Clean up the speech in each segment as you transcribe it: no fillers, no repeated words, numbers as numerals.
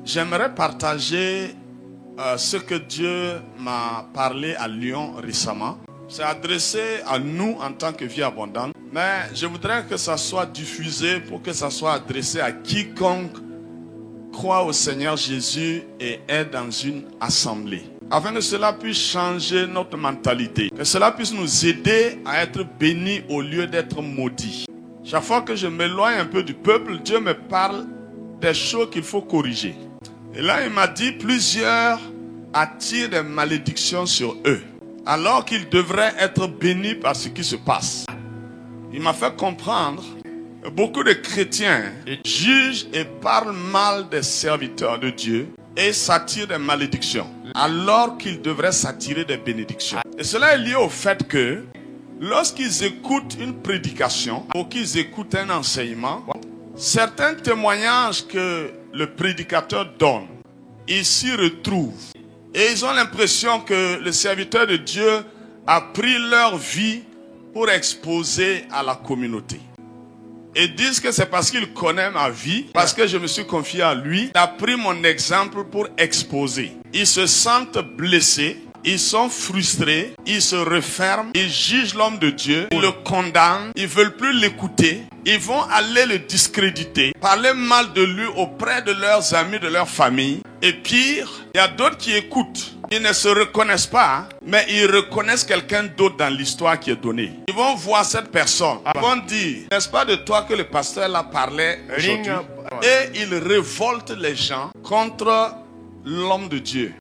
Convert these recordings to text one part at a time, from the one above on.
J'aimerais partager ce que Dieu m'a parlé à Lyon récemment. C'est adressé à nous en tant que vie abondante. Mais je voudrais que ça soit diffusé pour que ça soit adressé à quiconque croit au Seigneur Jésus et est dans une assemblée. Afin que cela puisse changer notre mentalité. Que cela puisse nous aider à être bénis au lieu d'être maudits. Chaque fois que je m'éloigne un peu du peuple, Dieu me parle des choses qu'il faut corriger. Et là, il m'a dit plusieurs attirent des malédictions sur eux, alors qu'ils devraient être bénis par ce qui se passe. Il m'a fait comprendre que beaucoup de chrétiens jugent et parlent mal des serviteurs de Dieu et s'attirent des malédictions, alors qu'ils devraient s'attirer des bénédictions. Et cela est lié au fait que lorsqu'ils écoutent une prédication ou qu'ils écoutent un enseignement, certains témoignages que le prédicateur donne, ils s'y retrouvent. Et ils ont l'impression que le serviteur de Dieu a pris leur vie pour exposer à la communauté. Et disent que c'est parce qu'il connaît ma vie, parce que je me suis confié à lui, il a pris mon exemple pour exposer. Ils se sentent blessés, ils sont frustrés, ils se referment, ils jugent l'homme de Dieu, ils le condamnent, ils ne veulent plus l'écouter. Ils vont aller le discréditer, parler mal de lui auprès de leurs amis, de leur famille. Et pire, il y a d'autres qui écoutent. Ils ne se reconnaissent pas, mais ils reconnaissent quelqu'un d'autre dans l'histoire qui est donnée. Ils vont voir cette personne. Ils vont dire, n'est-ce pas de toi que le pasteur a parlé aujourd'hui? Et ils révoltent les gens contre l'homme de Dieu.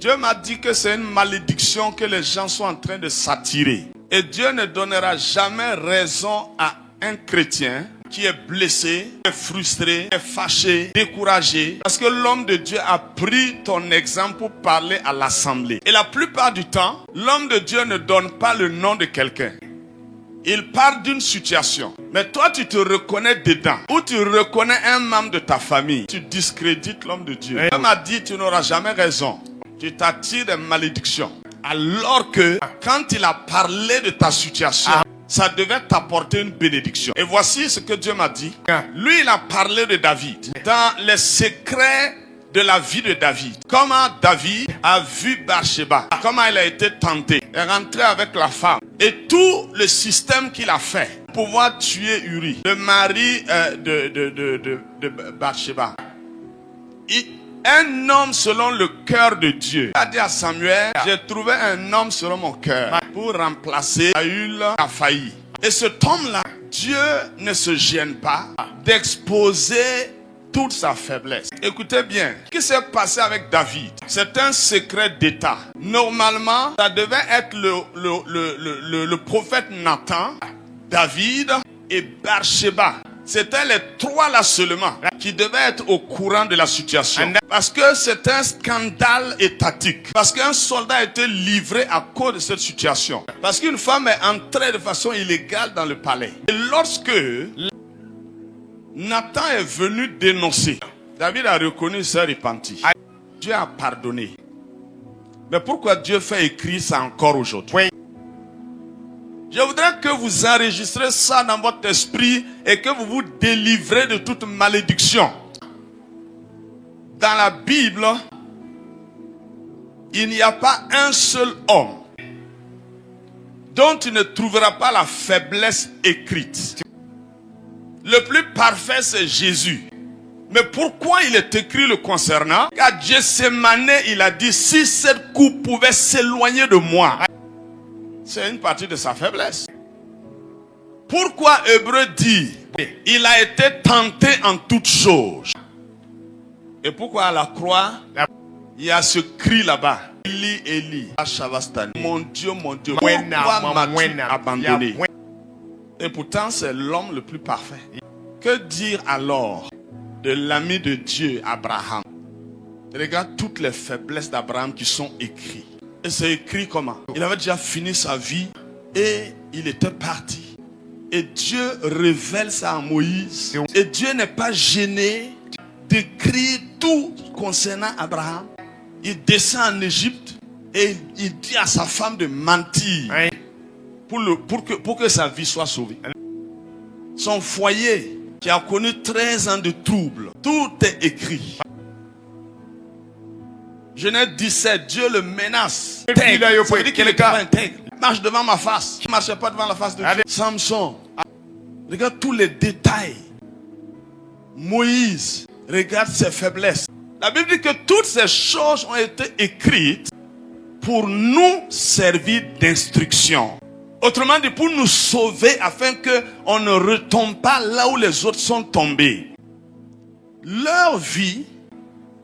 Dieu m'a dit que c'est une malédiction que les gens sont en train de s'attirer. Et Dieu ne donnera jamais raison à un chrétien qui est blessé, est frustré, est fâché, découragé. Parce que l'homme de Dieu a pris ton exemple pour parler à l'assemblée. Et la plupart du temps, l'homme de Dieu ne donne pas le nom de quelqu'un. Il parle d'une situation. Mais toi, tu te reconnais dedans. Ou tu reconnais un membre de ta famille. Tu discrédites l'homme de Dieu. Dieu m'a dit, tu n'auras jamais raison. Tu t'attires des malédictions. Alors que, quand il a parlé de ta situation, ça devait t'apporter une bénédiction. Et voici ce que Dieu m'a dit. Lui, il a parlé de David. Dans les secrets de la vie de David. Comment David a vu Bathsheba. Comment il a été tenté. Il est rentré avec la femme. Et tout le système qu'il a fait pour pouvoir tuer Uri, le mari de Bathsheba. Un homme selon le cœur de Dieu. Il a dit à Samuel, j'ai trouvé un homme selon mon cœur pour remplacer Saül qui a failli. Et cet homme-là, Dieu ne se gêne pas d'exposer toute sa faiblesse. Écoutez bien, ce qui s'est passé avec David, c'est un secret d'État. Normalement, ça devait être le prophète Nathan, David et Bathsheba. C'était les trois là seulement qui devaient être au courant de la situation. Parce que c'est un scandale étatique. Parce qu'un soldat a été livré à cause de cette situation. Parce qu'une femme est entrée de façon illégale dans le palais. Et lorsque Nathan est venu dénoncer, David a reconnu ses repentis. Dieu a pardonné. Mais pourquoi Dieu fait écrire ça encore aujourd'hui? Je voudrais que vous enregistrez ça dans votre esprit et que vous vous délivrez de toute malédiction. Dans la Bible, il n'y a pas un seul homme dont tu ne trouveras pas la faiblesse écrite. Le plus parfait, c'est Jésus. Mais pourquoi il est écrit le concernant? Car Gethsémane, il a dit, si cette coupe pouvait s'éloigner de moi. C'est une partie de sa faiblesse. Pourquoi Hébreu dit, il a été tenté en toutes choses. Et pourquoi à la croix, il y a ce cri là-bas. Eli, Eli, Ashavastani. Mon Dieu, pourquoi m'as-tu abandonné? Et pourtant, c'est l'homme le plus parfait. Que dire alors de l'ami de Dieu, Abraham? Regarde toutes les faiblesses d'Abraham qui sont écrites. Et c'est écrit comment? Il avait déjà fini sa vie et il était parti. Et Dieu révèle ça à Moïse. Et Dieu n'est pas gêné d'écrire tout concernant Abraham. Il descend en Égypte et il dit à sa femme de mentir pour que sa vie soit sauvée. Son foyer qui a connu 13 ans de troubles, tout est écrit. Genèse 17, Dieu le menace. Ça veut dire qu'il est pas intègre. Il marche devant ma face. Il ne marchait pas devant la face de Dieu. Samson, regarde tous les détails. Moïse, regarde ses faiblesses. La Bible dit que toutes ces choses ont été écrites pour nous servir d'instruction. Autrement dit, pour nous sauver afin qu'on ne retombe pas là où les autres sont tombés. Leur vie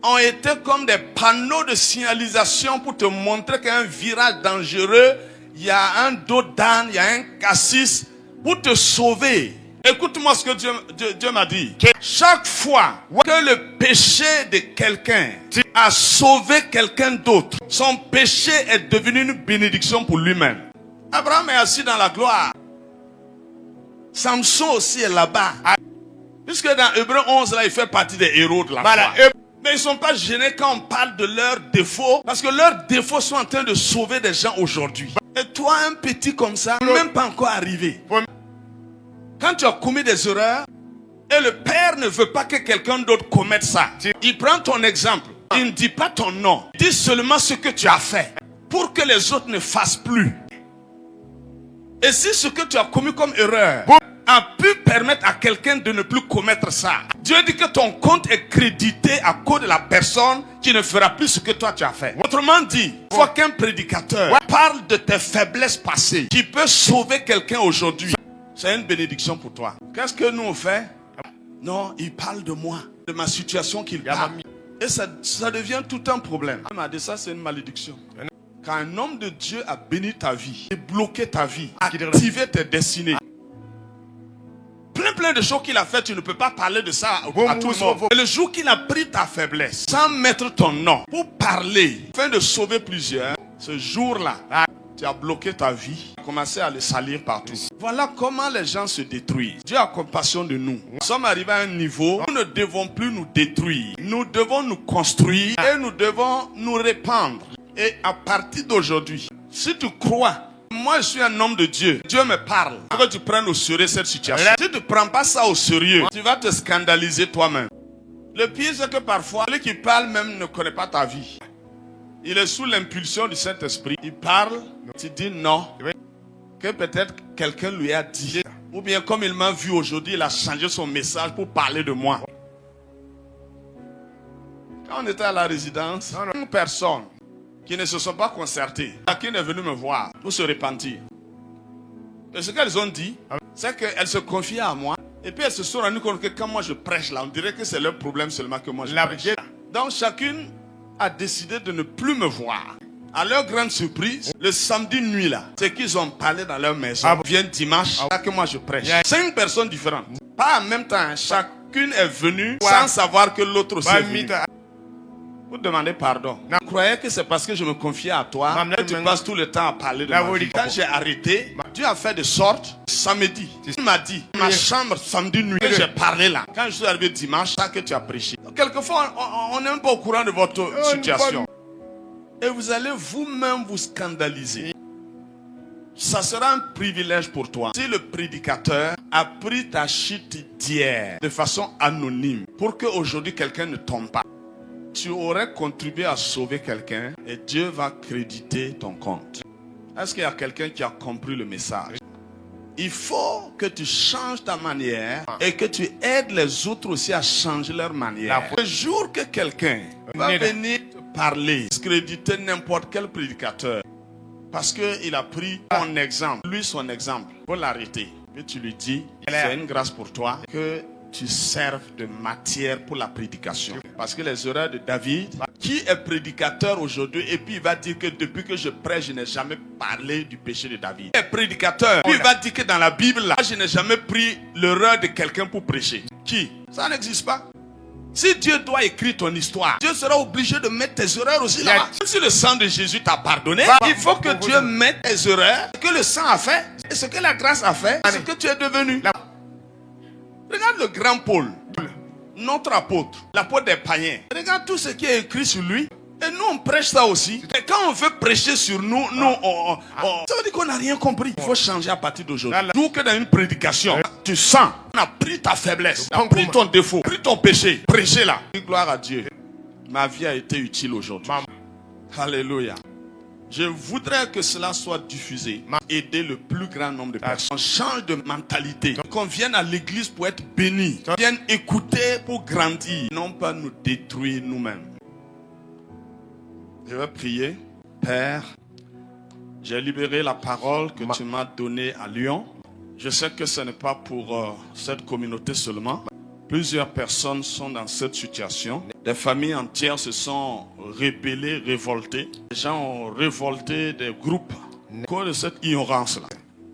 ont été comme des panneaux de signalisation pour te montrer qu'il y a un virage dangereux, il y a un dos d'âne, il y a un cassis pour te sauver. Écoute-moi ce que Dieu m'a dit. Chaque fois que le péché de quelqu'un a sauvé quelqu'un d'autre, son péché est devenu une bénédiction pour lui-même. Abraham est assis dans la gloire. Samson aussi est là-bas. Puisque dans Hébreux 11, là, il fait partie des héros de la foi. Mais ils ne sont pas gênés quand on parle de leurs défauts. Parce que leurs défauts sont en train de sauver des gens aujourd'hui. Et toi, un petit comme ça, même pas encore arrivé. Quand tu as commis des erreurs, et le Père ne veut pas que quelqu'un d'autre commette ça. Il prend ton exemple. Il ne dit pas ton nom. Il dit seulement ce que tu as fait. Pour que les autres ne fassent plus. Et si ce que tu as commis comme erreur a pu permettre à quelqu'un de ne plus commettre ça, Dieu dit que ton compte est crédité à cause de la personne qui ne fera plus ce que toi tu as fait. Autrement dit, il faut qu'un prédicateur parle de tes faiblesses passées qui peut sauver quelqu'un aujourd'hui. C'est une bénédiction pour toi. Qu'est-ce que nous on fait? Non, il parle de moi, de ma situation qu'il parle. Et ça devient tout un problème. Il m'a dit ça, c'est une malédiction. Quand un homme de Dieu a béni ta vie, débloqué ta vie, activé tes destinées, plein de choses qu'il a fait, tu ne peux pas parler de ça à tout le monde. Et le jour qu'il a pris ta faiblesse, sans mettre ton nom, pour parler, afin de sauver plusieurs, ce jour-là, tu as bloqué ta vie, tu as commencé à le salir partout. Voilà comment les gens se détruisent. Dieu a compassion de nous. Nous sommes arrivés à un niveau où nous ne devons plus nous détruire. Nous devons nous construire et nous devons nous répandre. Et à partir d'aujourd'hui, si tu crois, moi je suis un homme de Dieu, Dieu me parle, il faut que tu prennes au sérieux cette situation. Si tu ne prends pas ça au sérieux, tu vas te scandaliser toi-même. Le pire c'est que parfois, celui qui parle même ne connaît pas ta vie. Il est sous l'impulsion du Saint-Esprit. Il parle, tu dis non, que peut-être quelqu'un lui a dit. Ou bien comme il m'a vu aujourd'hui, il a changé son message pour parler de moi. Quand on était à la résidence, une personne qui ne se sont pas concertés, qui est venu me voir pour se repentir. Et ce qu'elles ont dit, c'est qu'elles se confiaient à moi. Et puis elles se sont rendues compte que quand moi je prêche là, on dirait que c'est leur problème seulement que moi je prêche. Donc chacune a décidé de ne plus me voir. À leur grande surprise, le samedi nuit là, c'est qu'ils ont parlé dans leur maison. Viennent dimanche, là que moi je prêche. 5 personnes différentes. Pas en même temps, chacune est venue sans savoir que l'autre aussi est venue. Vous demandez pardon. Je croyais que c'est parce que je me confiais à toi que tu passes tout le temps à parler de ma vie. Quand j'ai arrêté, Dieu a fait de sorte, samedi, il m'a dit, ma chambre samedi nuit, j'ai parlé là. Quand je suis arrivé dimanche, ça que tu as prêché. Donc, quelquefois, on n'est même pas au courant de votre situation. Et vous allez vous-même vous scandaliser. Ça sera un privilège pour toi si le prédicateur a pris ta chute d'hier de façon anonyme pour qu'aujourd'hui quelqu'un ne tombe pas. Tu aurais contribué à sauver quelqu'un et Dieu va créditer ton compte. Est-ce qu'il y a quelqu'un qui a compris le message? Il faut que tu changes ta manière et que tu aides les autres aussi à changer leur manière. Le jour que quelqu'un va venir te parler, discréditer n'importe quel prédicateur, parce qu'il a pris ton exemple, lui son exemple, pour l'arrêter. Et tu lui dis, c'est une grâce pour toi que tu serves de matière pour la prédication. Parce que les erreurs de David, qui est prédicateur aujourd'hui, et puis il va dire que depuis que je prêche, je n'ai jamais parlé du péché de David. Il est prédicateur, puis il va dire que dans la Bible, là, je n'ai jamais pris l'erreur de quelqu'un pour prêcher. Qui? Ça n'existe pas. Si Dieu doit écrire ton histoire, Dieu sera obligé de mettre tes erreurs aussi là-bas. Même si le sang de Jésus t'a pardonné, il faut que Dieu mette tes erreurs, ce que le sang a fait, et ce que la grâce a fait, ce que tu es devenu. Regarde le grand Paul, notre apôtre, l'apôtre des païens. Regarde tout ce qui est écrit sur lui. Et nous, on prêche ça aussi. Et quand on veut prêcher sur nous, ça veut dire qu'on n'a rien compris. Il faut changer à partir d'aujourd'hui. D'où que dans une prédication, tu sens, on a pris ta faiblesse, on a pris ton défaut, pris ton péché. Prêchez là. Gloire à Dieu. Ma vie a été utile aujourd'hui. Alléluia. Je voudrais que cela soit diffusé. Aider le plus grand nombre de personnes. On change de mentalité. Qu'on vienne à l'église pour être béni. Qu'on vienne écouter pour grandir. Non pas nous détruire nous-mêmes. Je vais prier. Père, j'ai libéré la parole que tu m'as donnée à Lyon. Je sais que ce n'est pas pour cette communauté seulement. Plusieurs personnes sont dans cette situation. Des familles entières se sont rebellées, révoltées. Les gens ont révolté des groupes à cause de cette ignorance-là.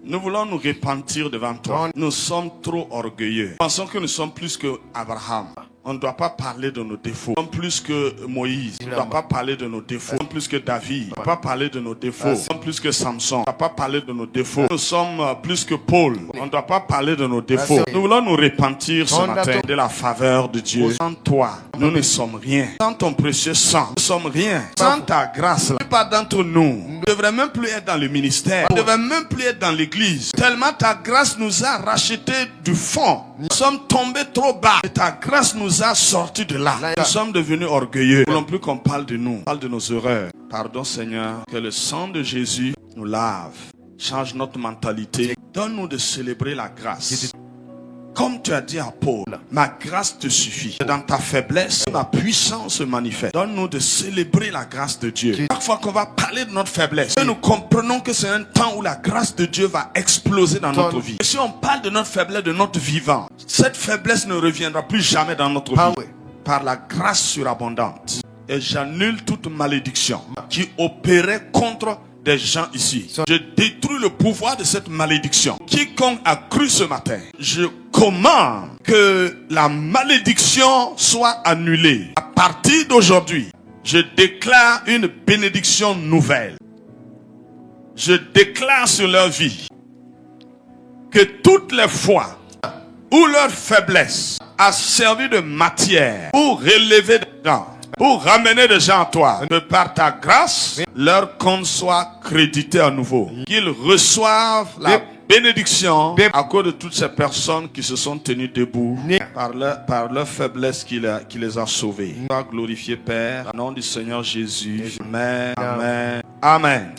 Nous voulons nous repentir devant toi. Nous sommes trop orgueilleux. Nous pensons que nous sommes plus que Abraham. On ne doit pas parler de nos défauts. Nous sommes plus que Moïse. On ne doit pas parler de nos défauts. Nous sommes plus que David. On ne doit pas parler de nos défauts. Nous sommes plus que Samson. On ne doit pas parler de nos défauts. Nous sommes plus que Paul. On ne doit pas parler de nos défauts. Nous voulons nous repentir ce matin de la faveur de Dieu. Sans toi, nous ne sommes rien. Sans ton précieux sang, nous ne sommes rien. Sans ta grâce, la plupart d'entre nous ne devraient même plus être dans le ministère. On ne devrait même plus être dans l'église. Tellement ta grâce nous a rachetés du fond. Nous sommes tombés trop bas. Et ta grâce nous a sortis de là. Nous sommes devenus orgueilleux. Nous ne voulons plus qu'on parle de nous. On parle de nos erreurs. Pardon Seigneur. Que le sang de Jésus nous lave. Change notre mentalité. Donne-nous de célébrer la grâce. Comme tu as dit à Paul, ma grâce te suffit. Dans ta faiblesse, ma puissance se manifeste. Donne-nous de célébrer la grâce de Dieu. Chaque fois qu'on va parler de notre faiblesse, nous comprenons que c'est un temps où la grâce de Dieu va exploser dans notre vie. Et si on parle de notre faiblesse, de notre vivant, cette faiblesse ne reviendra plus jamais dans notre vie. Par la grâce surabondante. Et j'annule toute malédiction qui opérait contre des gens ici. Je détruis le pouvoir de cette malédiction. Quiconque a cru ce matin, je commande que la malédiction soit annulée. À partir d'aujourd'hui, je déclare une bénédiction nouvelle. Je déclare sur leur vie que toutes les fois où leur faiblesse a servi de matière pour relever des gens, pour ramener des gens à toi, que par ta grâce, leur compte soit crédité à nouveau. Qu'ils reçoivent la bénédiction à cause de toutes ces personnes qui se sont tenues debout par leur faiblesse qui les a sauvés. Sois glorifié, Père, au nom du Seigneur Jésus. Amen. Amen. Amen.